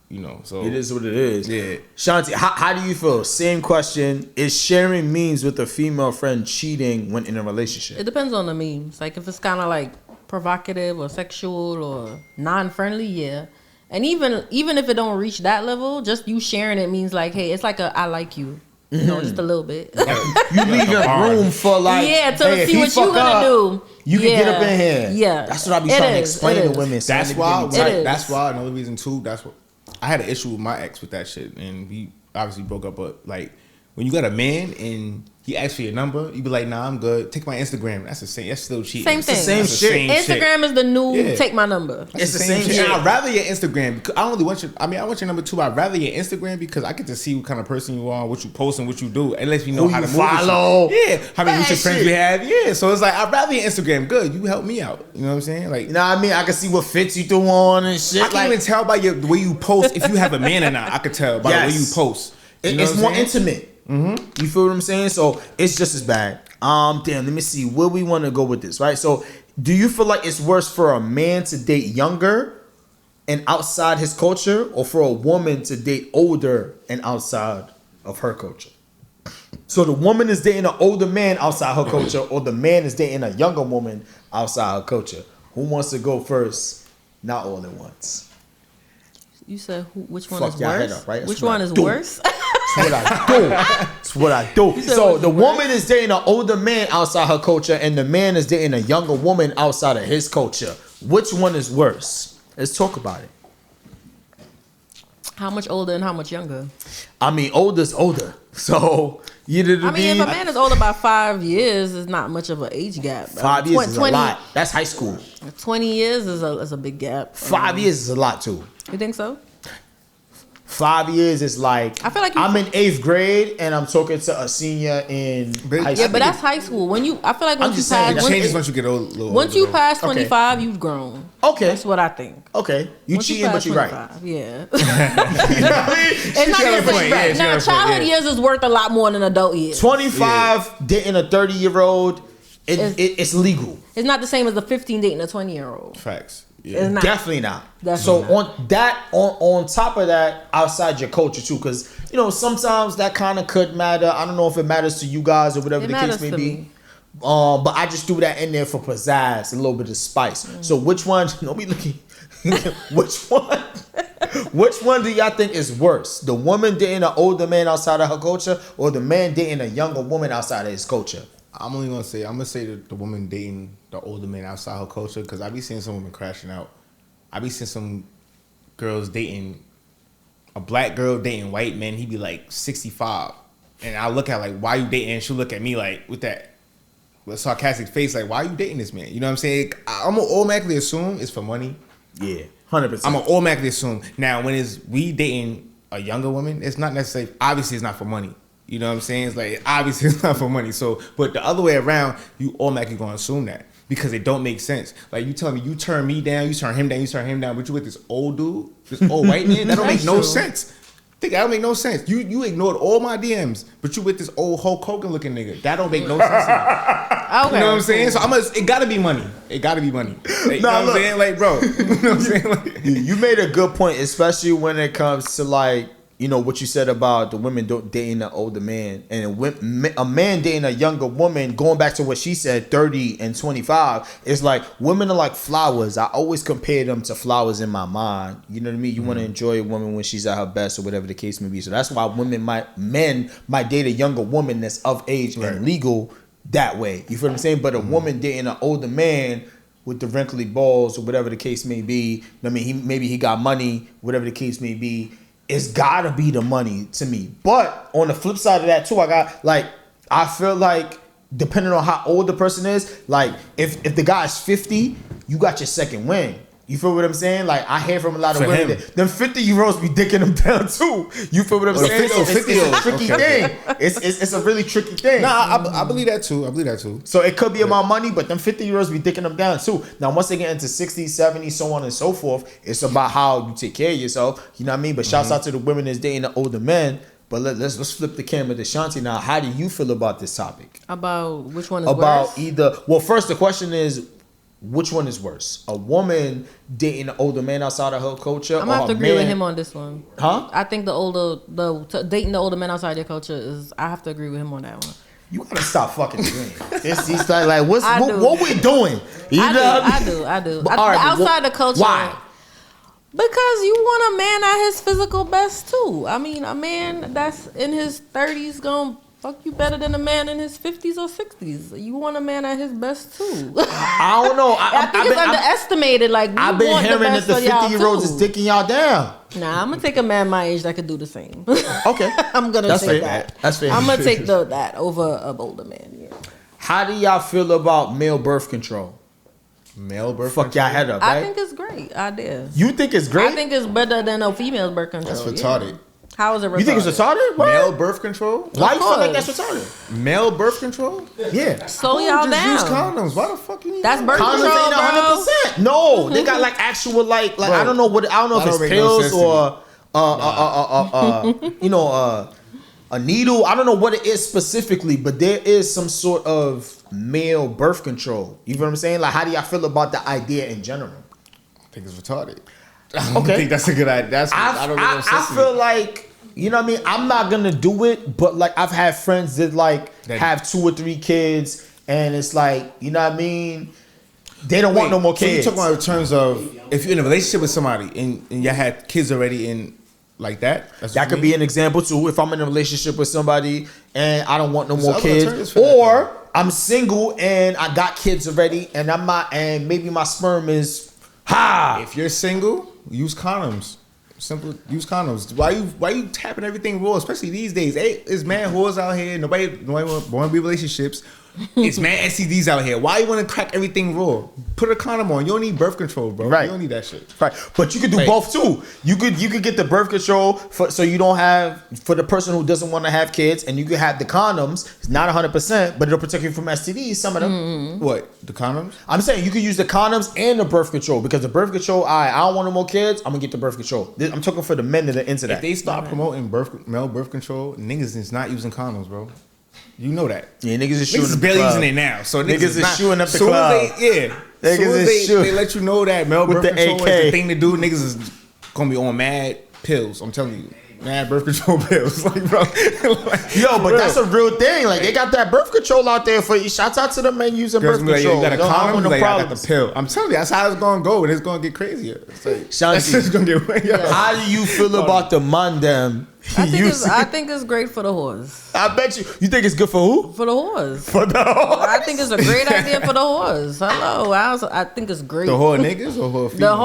You know, so it is what it is. Yeah. Shanti, how do you feel? Same question. Is sharing memes with a female friend cheating when in a relationship? It depends on the memes. Like if it's kind of like provocative or sexual or non-friendly, yeah. And even if it don't reach that level, just you sharing it means like, hey, it's like a I like you. You know, just a little bit. You leaving room for like, yeah, to hey, see what you gonna do. You can get up in here. Yeah, that's what I be trying to explain to women. That's why. That's why. Another reason too. That's what I had an issue with my ex with that shit, and we obviously broke up. But like when you got a man and he asks for your number, you be like, nah, I'm good. Take my Instagram. That's the same. That's still cheating. Same thing. Same shit. Instagram is the new take my number. It's the same shit. And I'd rather your Instagram because I don't really want your. I mean, I want your number too. I'd rather your Instagram because I get to see what kind of person you are, what you post, and what you do. It lets me know Who how you to move. follow. Yeah, how many mutual friends shit. we have. Yeah, so it's like I'd rather your Instagram. Good, you help me out. You know what I'm saying? Like, You know what I mean? I can see what fits you throw on and shit. I can't even tell by the way you post if you have a man or not. I could tell by the way you post. You know It's what I'm more saying? intimate. Mm-hmm. You feel what I'm saying? So it's just as bad. Damn, let me see where we want to go with this, right? So do you feel like it's worse for a man to date younger and outside his culture, or for a woman to date older and outside of her culture? So the woman is dating an older man outside her culture, or the man is dating a younger woman outside her culture. Who wants to go first? Not all at once. You said which one Fuck is y'all head worse? up, right? That's Which what one I is do. worse? That's what I do. That's what I do. So the woman is dating an older man outside her culture, and the man is dating a younger woman outside of his culture. Which one is worse? Let's talk about it. How much older and how much younger? I mean, older's older. So you know what I mean, if a man is older by 5 years, it's not much of an age gap. 5 years is a lot. That's high school. 20 years is a big gap. 5 years is a lot too. You think so? 5 years is like, I feel like I'm in 8th grade and I'm talking to a senior in high school. Yeah, but that's high school. I feel like once you It pass, changes once you get old. once you pass 25, you've grown. Okay. That's what I think. Okay. You Once cheating, pass but you're right. 25, yeah. You know what I mean? It's not got a just point, yeah, she got a now, point, childhood yeah. years is worth a lot more than adult years. 25 dating a 30-year-old, it's legal. It's not the same as a 15 dating a 20-year-old. Facts. It's Yeah. not. Definitely not. Definitely So on that, on top of that, outside your culture too, because sometimes that kind of could matter. I don't know if it matters to you guys or whatever It the case matters may to be. me. But I just threw that in there for pizzazz, a little bit of spice. So which one? Don't be looking. Which one? Which one do y'all think is worse? The woman dating an older man outside of her culture, or the man dating a younger woman outside of his culture? I'm gonna say that the woman dating the older man outside her culture, because I be seeing some women crashing out. I be seeing some girls dating a black girl dating white men. He be like 65, and I look at like, why you dating? And she'll look at me like with that sarcastic face, like, why are you dating this man? You know what I'm saying? I'm gonna automatically assume it's for money. Yeah, 100%. I'm gonna automatically assume. Now, when we dating a younger woman, it's not necessarily, obviously it's not for money. You know what I'm saying? It's like, obviously it's not for money. So, but the other way around, you automatically gonna assume that because it don't make sense. Like, you telling me you turn me down, you turn him down, you turn him down, but you with this old dude, this old white man, that don't make no sense. Think that don't make no sense. You ignored all my DMs, but you with this old Hulk Hogan looking nigga. That don't make no sense. Okay. You know what I'm saying? So it gotta be money. It gotta be money. Like, you know what I'm saying? Like, bro. You know what I'm saying? Like, You made a good point, especially when it comes to like, what you said about the women dating an older man and a man dating a younger woman. Going back to what she said, 30 and 25, it's like women are like flowers. I always compare them to flowers in my mind. You know what I mean? You want to enjoy a woman when she's at her best or whatever the case may be. So that's why men might date a younger woman that's of age and legal that way. You feel what I'm saying? But a woman dating an older man with the wrinkly balls or whatever the case may be, maybe he got money, whatever the case may be, it's gotta be the money to me. But on the flip side of that too, I feel like depending on how old the person is, like if the guy is 50, you got your second win. You feel what I'm saying? Like, I hear from a lot of women that them 50-year-olds be dicking them down too. You feel what I'm saying? So it's a tricky thing. It's a really tricky thing. nah, I believe that too. So it could be about money, but them 50-year-olds be dicking them down too. Now, once they get into 60s, 70s, so on and so forth, it's about how you take care of yourself. You know what I mean? But shouts out to the women that's dating the older men. But let's flip the camera to Shanti now. How do you feel about this topic? About which one is About worse? either. Well, first the question is, which one is worse? A woman dating an older man outside of her culture? I'm gonna have to agree with him on this one. Huh? I think dating the older men outside their culture is. I have to agree with him on that one. You gotta stop fucking doing it. It's like what we doing? I do. But, all right, outside the culture. Why? Because you want a man at his physical best too. I mean, a man that's in his 30s gonna fuck you better than a man in his 50s or 60s. You want a man at his best too. I don't know. I think it's underestimated. Like I've been hearing that the 50-year-olds is dicking y'all down. Nah, I'm gonna take a man my age that could do the same. Okay, I'm gonna take that. That's fair. I'm gonna take that over a older man. Yeah. How do y'all feel about male birth control? Male birth Fuck control? y'all head up, right? I think it's great idea. You think it's great? I think it's better than a female birth control. That's retarded. Yeah. How is it retarded? You think it's retarded? What? Male birth control? Why you feel like that's retarded? Male birth control? Yeah. Slow Bro, y'all just down. use condoms. Why the fuck you need That's birth Condoms control, ain't 100%. No, they got like actual like Bro, I don't know if it's make no pills sense to or a needle. I don't know what it is specifically, but there is some sort of male birth control. You know what I'm saying? Like, how do y'all feel about the idea in general? I think it's retarded. I don't Okay. think that's a good idea. I feel like, you know what I mean? I'm not gonna do it, but like I've had friends that have 2 or 3 kids, and it's like, you know what I mean? They don't want no more kids. So you talking about in terms of if you're in a relationship with somebody and y'all had kids already in like that? That could be an example too. If I'm in a relationship with somebody and I don't want no more other kids, alternatives for that, or I'm single and I got kids already, and and maybe my sperm is If you're single, use condoms. Simple, use condoms. Why you tapping everything raw? Especially these days, hey, it's man whores out here. Nobody want to be relationships. It's man STDs out here. Why you want to crack everything raw? Put a condom on. You don't need birth control, bro. Right. You don't need that shit. Right, but you could do both too. You could get the birth control so you don't have for the person who doesn't want to have kids, and you could have the condoms. It's not 100%, but it'll protect you from STDs. Some of them. What, the condoms? I'm saying you could use the condoms and the birth control, because the birth control, I don't want no more kids. I'm gonna get the birth control. I'm talking for the men that are into that. If they start promoting male birth control, niggas is not using condoms, bro. You know that. Yeah, niggas is shooting Niggas up barely the club. using it now. So Niggas is not, shooting up the soon club. as they Niggas is let you know that male with birth the control AK. is the thing to do, niggas is gonna be on mad pills. I'm telling you. Mad birth control pills. Like, bro. Yo, but that's a real thing. Like, they got that birth control out there for you. Shouts out to the men using birth Like, control. you got a I condom, want no like, I got problems. the pill. I'm telling you, that's how it's gonna go, and it's gonna get crazier. It's like, Shanti, that's just gonna get way. how do you feel about the mandem? I think it's great for the whores. I bet you. You think it's good for who? For the whores. For the whore. I think it's a great idea for the whores. Hello, I think it's great. The whore niggas or whore females? The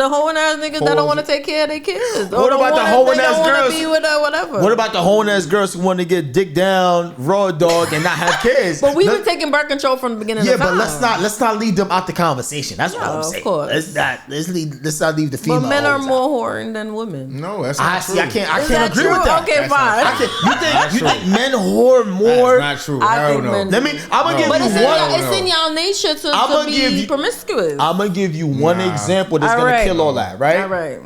hoeing ass niggas that don't want to take care of their kids. What about the hoeing ass girls? Be with her, whatever. What about the hoeing ass girls who want to get dick down, raw dog, and not have kids? But we've been taking birth control from the beginning of time. but let's not leave them out the conversation. That's what I'm saying. Of course. Let's not leave the female. But men are always more whoring than women. No, that's not true. I can't Is that agree true? with that. Okay, That's fine. You think men whore more? That's not true. I Hell think no. men- I'm gonna give But you it's one. it's in y'all nature to be promiscuous. I'm gonna give you one Nah. example that's All gonna right. kill all that, right? All right.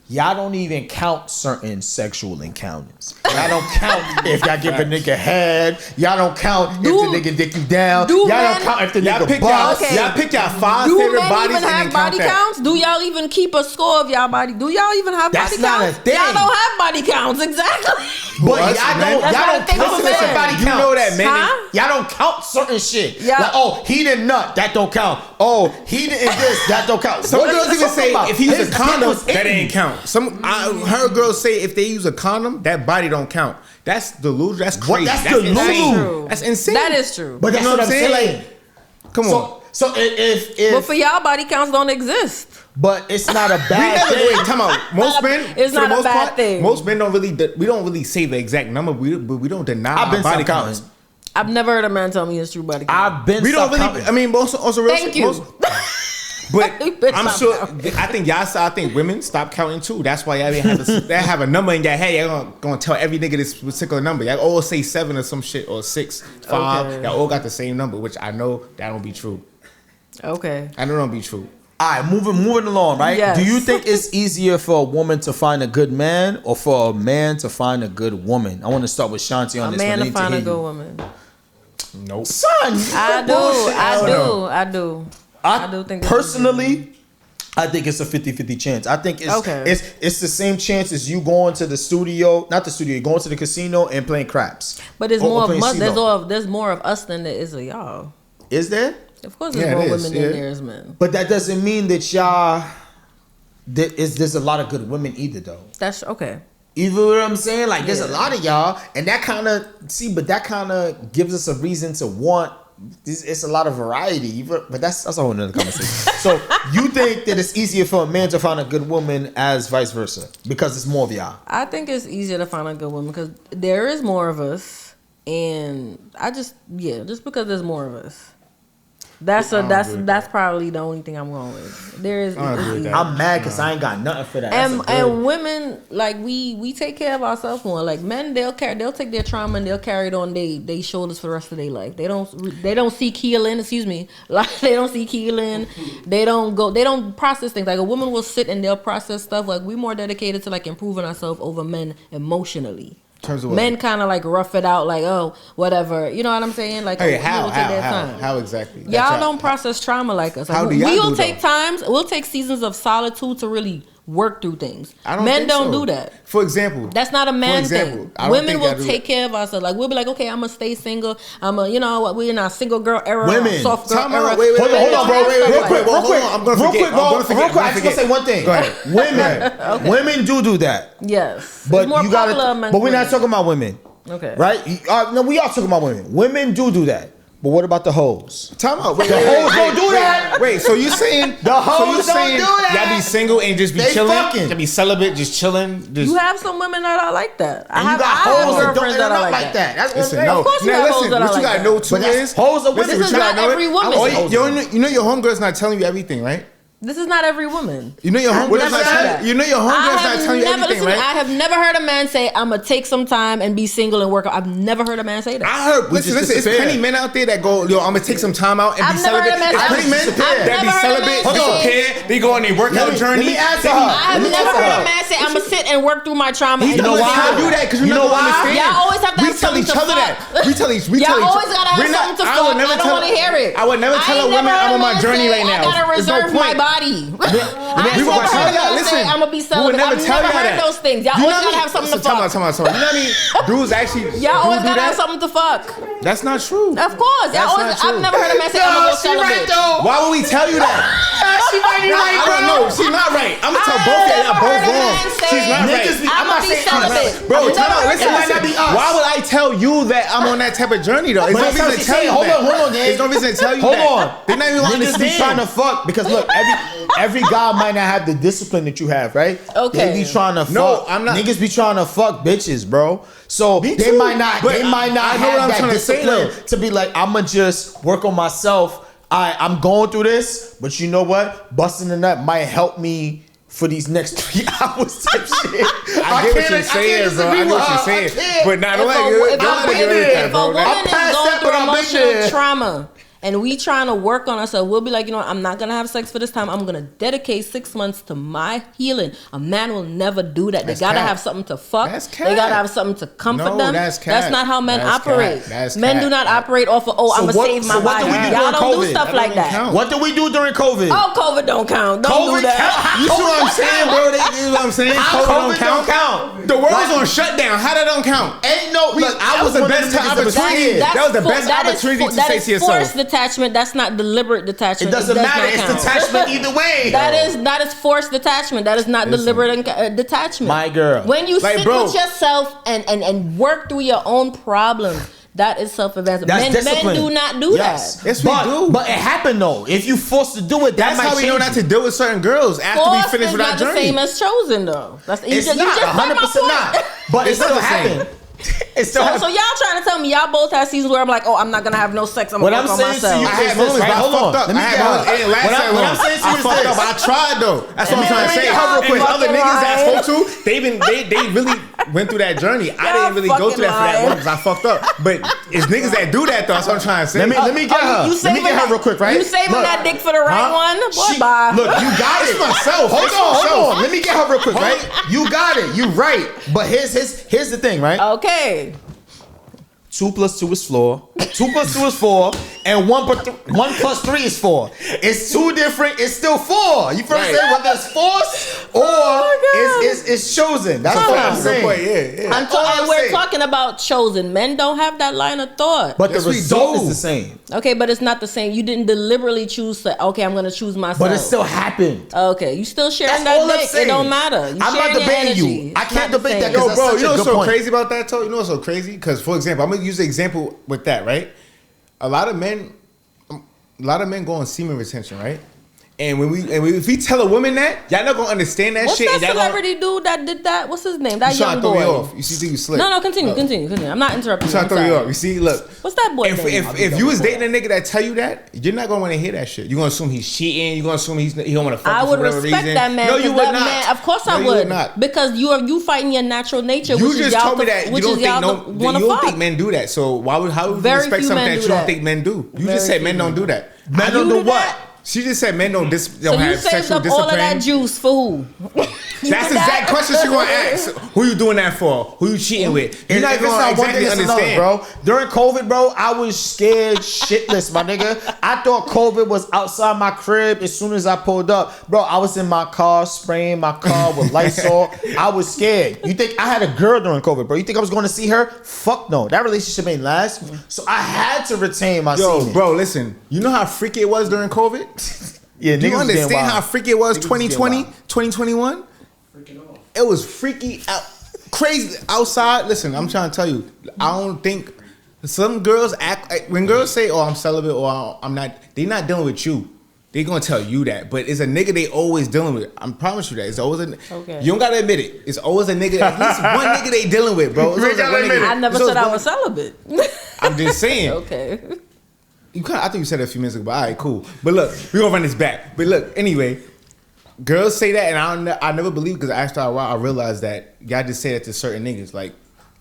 Y'all don't even count certain sexual encounters. Y'all don't count if y'all give a nigga head. Y'all don't count if the nigga dick you down. Y'all don't count if the Y'all nigga pick bust. Okay. y'all pick y'all 5 Do favorite men bodies even and have then body count that. counts? Do y'all even keep a score of y'all body? Do y'all even have That's body not a counts? thing. Y'all don't have body counts, exactly. But Us, y'all man. don't That's not a count thing for listen, men. body You counts. know that, man. Huh? Y'all don't count certain shit. Yeah. Like, oh, he didn't nut. That don't count. Oh, he didn't this. That don't count. Some What girls are you even talking say about? if he uses His a dick condom, was that in. ain't count. I heard girls say if they use a condom, that body don't count. That's delusional. That's crazy. That's insane. delusional. That's insane. That is true. But that's You know what I'm saying. Like, come on. So if But for y'all, body counts don't exist. but it's not a We bad never thing. wait. Come on. Most men, It's for the not a most bad part, thing. most men don't really. We don't really say the exact number. But we don't deny I've been our body counting. counts. I've never heard a man tell me his true body count. I've been. We don't stopped really. counting. I mean, also real. Thank you. But Bitch, I'm stop sure. counting. I think women stop counting too. That's why y'all have a number in your head. Y'all gonna tell every nigga this particular number. Y'all all say 7 or some shit or 6, 5. Okay. Y'all all got the same number, which I know that don't be true. Okay. I know don't be true. All right, moving along, right? Yes. Do you think it's easier for a woman to find a good man or for a man to find a good woman? I want to start with Shanti on A this man one. I to need find hear a you. good woman. Nope. Son, I bullshit. do. I do think personally, I think it's a 50-50 chance. I think it's the same chance as you going to the studio, not the studio, going to the casino and playing craps. But there's more of there's more of us than there is of y'all. Is there? Of course, there's more women than there is men. But that doesn't mean that y'all. There's a lot of good women either, though. That's okay. You know what I'm saying? Like, there's a lot of y'all, and that kind of gives us a reason to want. It's a lot of variety, but that's a whole nother conversation. So you think that it's easier for a man to find a good woman as vice versa because it's more of y'all? I think it's easier to find a good woman because there is more of us, and just because there's more of us. That's probably the only thing I'm going with. There is. I'm mad because I ain't got nothing for that. And women, like we take care of ourselves more. Like men, they'll take their trauma and they'll carry it on they shoulders for the rest of their life. They don't seek healing. Excuse me. Like they don't seek healing. They don't process things. Like a woman will sit and they'll process stuff. Like we're more dedicated to like improving ourselves over men emotionally. Men kind of like rough it out, like, oh, whatever. You know what I'm saying? Like, how exactly? Y'all don't process trauma like us. Like, how do y'all we'll take seasons of solitude to really work through things. Men don't do that. For example, that's not a man thing. Women will take care of ourselves. Like we'll be like, okay, I'm gonna stay single. We're in our single girl era, soft girl era. Hold on, bro. Real quick. I'm gonna forget. I just gonna say one thing. Go ahead. Women do that. Yes, but you gotta. But we're not talking about women. Okay. Right? No, we are talking about women. Women do that. But what about the hoes? Time out. The hoes don't do that. Wait, so you saying the hoes don't do that? Y'all be single and just be chilling? Y'all be celibate, just chilling? You have some women that are like that. I have girlfriends that are like that. That's what I'm saying. Of course you have hoes that are like that. What you gotta know too is hoes are women. This is not every woman. You know your homegirl's not telling you everything, right? This is not every woman. You know your homegirl's not telling you everything, right? I have never heard a man say, I'm going to take some time and be single and work. I've never heard a man say that. I heard, listen, it's plenty men out there that go, yo, I'm going to take some time out and be celibate. It's plenty men that be celibate, disappear, they go on their workout journey. I have never heard a man say, I'm going to sit and work through my trauma. You know why? I do that because you know why? Y'all always have to have something to fuck. We tell each other that. Y'all always got to have something to fuck. I don't want to hear it. I would never tell a woman I'm on my journey right now. I got to reserve my body. We gonna tell y'all. Listen, I'm gonna be celibate. I've never heard those things. Y'all always gotta have something to fuck. Time out. You know what I mean? Dudes actually. Y'all always gotta have something to fuck. That's not true. Of course. I've never heard a man say I'm gonna go celibate. Why would we tell you that? She might be right, bro. I don't know. She's not right. I'm gonna tell both of y'all both wrong. She's not right. I'm gonna be celibate. Bro, time out. Listen. Why would I tell you that I'm on that type of journey though? There's no reason to tell you that. Hold on, There's no reason to tell you that. Hold on. They're not even Niggas be trying to fuck because look, every guy might not have the discipline that you have, right? Okay. They be trying to fuck. No, I'm not. Niggas be trying to fuck bitches, bro. So they might not have that discipline to be like, I'ma just work on myself. I'm going through this, but you know what? Busting a nut might help me for these next 3 hours type shit. I get what you're saying, bro. I get what you're saying. But not like if a woman is going through emotional trauma and we trying to work on ourselves, we'll be like, you know what, I'm not gonna have sex for this time. I'm gonna dedicate 6 months to my healing. A man will never do that. They gotta have something to fuck. They gotta have something to comfort them. That's not how men operate. Men do not operate off of, I'm gonna save my body. Y'all don't do stuff like that. What did we do during COVID? Oh, COVID don't count. Don't do that. You see what I'm saying, bro? You know what I'm saying? COVID don't count. The world was on shutdown. How that don't count? Ain't no. That was the best opportunity. That was the best opportunity to say to yourself. Detachment. That's not deliberate detachment. It doesn't matter. It's detachment either way. That is forced detachment. That is not deliberate detachment. My girl. When you sit with yourself and work through your own problems, that is self-advancement. Men do not do that. Yes, we do. But it happened though. If you forced to do it, that's how we know not to deal with certain girls after we finish with our journey. It's not the same as chosen though. It's not 100% not. But it still happened. So y'all trying to tell me y'all both have seasons where I'm like, I'm not gonna have no sex. I'm gonna work on myself. I had moments, right? Hold on. Let me get what I'm saying to you is fucked up. I tried though. That's what I'm trying to say. And other niggas that I spoke to, they really went through that journey. I didn't really go through that for that long because I fucked up. But it's niggas that do that though. That's what I'm trying to say. Let me get her. Let me get her real quick, right? You saving that dick for the right one? Boy, bye. Look, you got it. Myself. Hold on. Let me get her real quick, right? You got it. You right. But here's the thing, right? Okay. 2 plus 2 is 4. 2 plus 2 is 4. And 1 plus 3 is 4. It's 2 different. It's still 4. You feel what I'm saying? Whether it's forced or it's chosen. That's what I'm saying. And we're talking about chosen. Men don't have that line of thought. But the result is the same. Okay, but it's not the same. You didn't deliberately choose to, okay, I'm going to choose myself. But it still happened. Okay, you still sharing That's all that I'm dick. saying. It don't matter. You I'm not debating you. I can't debate that because Yo, bro, you know what's so point. crazy about that, Toe? You know what's so crazy? Because, for example, I'm going to use the example with that, right? A lot of men go on semen retention, right? And if we tell a woman that, y'all not gonna understand that What's shit. What's that celebrity dude that did that? What's his name? That young boy. You off. You see, you slip. No, continue. I'm not interrupting. Trying to throw you off. You see, look. What's that boy name? If you was dating a nigga that tell you that, you're not gonna want to hear that shit. You're gonna assume he's cheating. You're gonna assume he don't want to fuck. I would for whatever respect reason. that man. No, you would not. Man, of course I would. You would not. Because you fighting your natural nature. You which just is y'all told me that you don't think men do that. So how would you respect something that you don't think men do? You just said men don't do that. Men don't do what? She just said men don't have so you saved sexual up discipline. all of that juice for who? That's the exact question she gonna ask. Who you doing that for? Who you cheating with? You're not gonna exactly understand, bro. During COVID, bro, I was scared shitless, my nigga. I thought COVID was outside my crib as soon as I pulled up. Bro, I was in my car spraying my car with Lysol. I was scared. You think I had a girl during COVID, bro? You think I was going to see her? Fuck no. That relationship ain't last. So I had to retain my semen. Bro, listen. You know how freaky it was during COVID? Yeah, do you understand how freaky it was 2020, 2020, 2021? It was freaky out, crazy outside. Listen, I'm trying to tell you, I don't think some girls act when girls say, "Oh, I'm celibate" or "I'm not." They're not dealing with you. They gonna tell you that, but it's a nigga they always dealing with. I promise you that. It's always you don't gotta admit it. It's always a nigga. At least one nigga they dealing with, bro. I never said I was celibate. I'm just saying. Okay. I think you said it a few minutes ago, but all right, cool. But look, we're gonna run this back. But look, anyway, girls say that, and I never believe because after a while I realized that y'all just say that to certain niggas. Like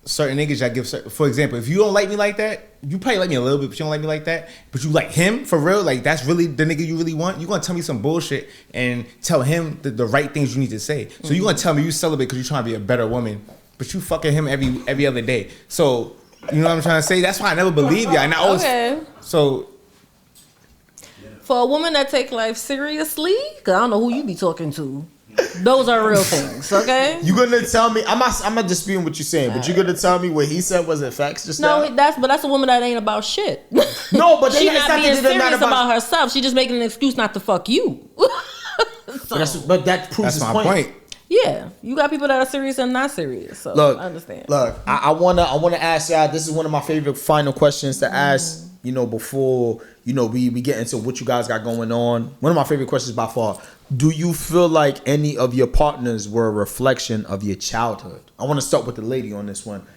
certain niggas, y'all give. For example, if you don't like me like that, you probably like me a little bit, but you don't like me like that. But you like him for real, like that's really the nigga you really want. You gonna tell me some bullshit and tell him the right things you need to say. So you gonna tell me you celibate because you trying to be a better woman, but you fucking him every other day. So. You know what I'm trying to say? That's why I never believe y'all. And I always, so for a woman that take life seriously, because I don't know who you be talking to, those are real things, okay? You gonna tell me? I'm not disputing what you're saying, but you gonna tell me what he said wasn't facts just now? No, that's a woman that ain't about shit. No, but she's not being serious about herself. She just making an excuse not to fuck you. But that proves his point. Yeah, you got people that are serious and not serious. So look, I understand. Look, I wanna ask y'all. This is one of my favorite final questions to ask. You know, before we get into what you guys got going on. One of my favorite questions by far. Do you feel like any of your partners were a reflection of your childhood? I want to start with the lady on this one.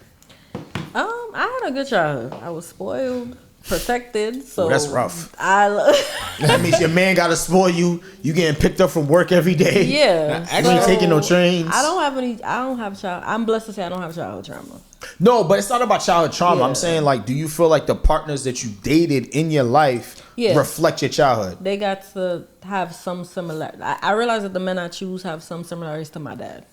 I had a good childhood. I was spoiled, protected. So that's rough. That means your man gotta spoil you. You getting picked up from work every day. Yeah, you ain't taking no trains. I'm blessed to say I don't have childhood trauma. No, but it's not about childhood trauma. Yeah. I'm saying, like, do you feel like the partners that you dated in your life reflect your childhood? They got to have some similar. I realize that the men I choose have some similarities to my dad.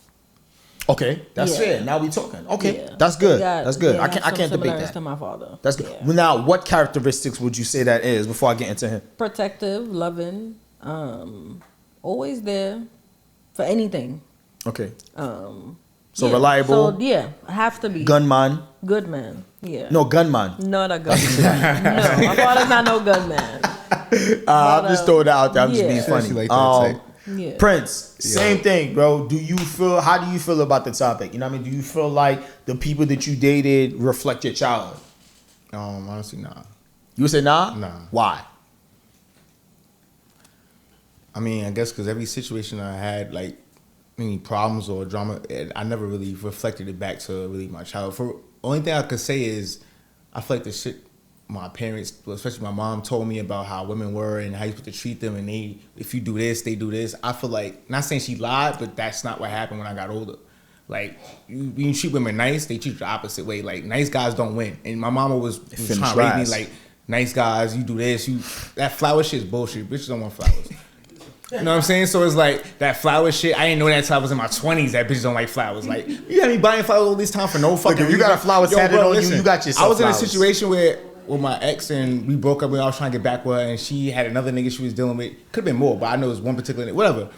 Okay, that's fair. Now we talking. Okay, that's good. That's good. I can't debate that. To my father. That's good. Well, now, what characteristics would you say that is before I get into him? Protective, loving, always there for anything. Okay. So reliable. So have to be. Gunman. Good man. Yeah. No, gunman. No, not gunman. No, my father's not no gunman. I'm just throwing that out there. I'm just being funny. Like that, Prince, same thing, bro. How do you feel about the topic? You know what I mean? Do you feel like the people that you dated reflect your childhood? Honestly, nah. You would say nah? Nah. Why? I mean, I guess because every situation I had, like, any problems or drama, I never really reflected it back to really my childhood. Only thing I could say is I feel like the shit my parents, especially my mom, told me about how women were and how you supposed to treat them, and if you do this, they do this. I feel like, not saying she lied, but that's not what happened when I got older. Like, you treat women nice, they treat you the opposite way. Like, nice guys don't win. And my mama was trying to raise me like, nice guys, you do this, that flower shit is bullshit. Bitches don't want flowers. You know what I'm saying? So it's like that flower shit. I didn't know that till I was in my 20s that bitches don't like flowers. Like, you got me buying flowers all this time for no fucking reason. You got a flower tatted on you, you got yourself I was in a flowers. situation where with my ex and we broke up when I was trying to get back with her and she had another nigga she was dealing with. Could have been more, but I know it was one particular nigga, whatever.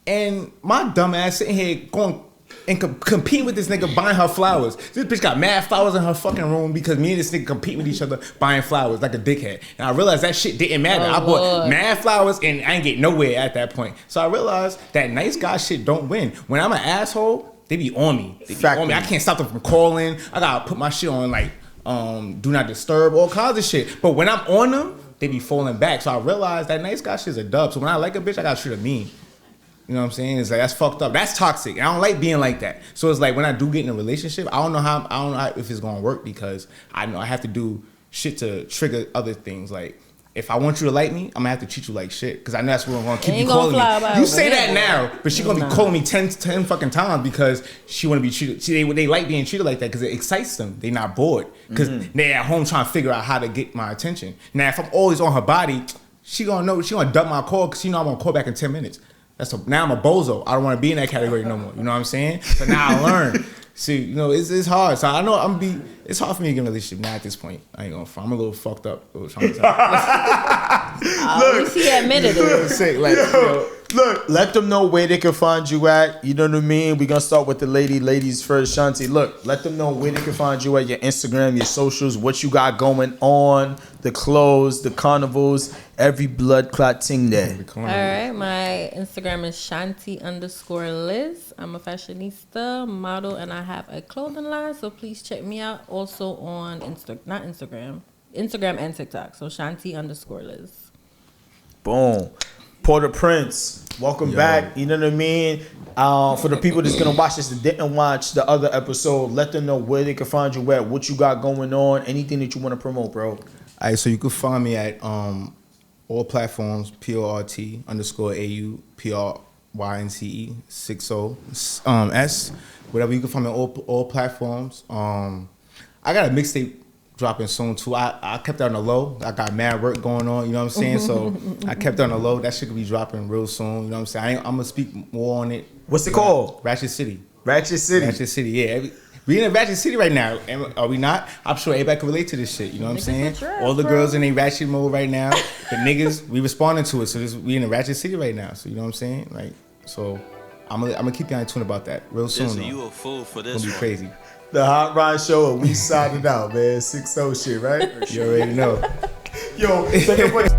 And my dumb ass sitting here going and compete with this nigga buying her flowers. This bitch got mad flowers in her fucking room because me and this nigga compete with each other buying flowers like a dickhead. And I realized that shit didn't matter. I bought mad flowers and I ain't get nowhere at that point. So I realized that nice guy shit don't win. When I'm an asshole, they be on me. They be on me. I can't stop them from calling. I gotta put my shit on like do not disturb, all kinds of shit. But when I'm on them, they be falling back. So I realized that nice guy shit's a dub. So when I like a bitch, I gotta treat her mean. You know what I'm saying? It's like, that's fucked up. That's toxic. I don't like being like that. So it's like when I do get in a relationship, I don't know if it's gonna work because I know I have to do shit to trigger other things. Like if I want you to like me, I'm gonna have to treat you like shit because I know that's what I'm gonna keep you calling me. You say that now, but she gonna be calling me 10 fucking times because she wanna be treated. They like being treated like that because it excites them. They not bored because they at home trying to figure out how to get my attention. Now if I'm always on her body, she gonna dump my call because she know I'm gonna call back in 10 minutes. Now I'm a bozo. I don't want to be in that category no more. You know what I'm saying? So now I learn. See, you know, it's hard. So I know it's hard for me to get in a relationship now at this point. I ain't gonna front. I'm a little fucked up. A little traumatized. Look, he admitted it. Sick, like, Look, let them know where they can find you at. You know what I mean? We're going to start with the ladies first. Shanti, look, let them know where they can find you at, your Instagram, your socials, what you got going on, the clothes, the carnivals, every blood clot thing there. All right, my Instagram is Shanti_Liz. I'm a fashionista, model, and I have a clothing line, so please check me out. Also on Instagram and TikTok. So Shanti_Liz. Boom. Port-au-Prince, welcome back. You know what I mean? For the people that's gonna watch this that didn't watch the other episode, let them know where they can find you at, what you got going on, anything that you want to promote, bro. All right, so you can find me at all platforms, PORT_AU PRYNCE 60 whatever. You can find me on all platforms. I got a mixtape dropping soon too. I kept it on the low. I got mad work going on, you know what I'm saying? So I kept it on the low. That shit could be dropping real soon, you know what I'm saying? I'm gonna speak more on it. What's it called? Ratchet City. Ratchet City. Ratchet City, yeah. We in a Ratchet City right now. Are we not? I'm sure everybody can relate to this shit, you know what I'm saying? All the girls in a ratchet mode right now. The niggas, we responding to it. So we in a Ratchet City right now. So you know what I'm saying? Like, so I'm gonna keep you in tune about that real soon. So you a fool for this. It's gonna be crazy. The Hot Rod Show, we signing out, man. 60 shit, right? You already know. Yo, take a break.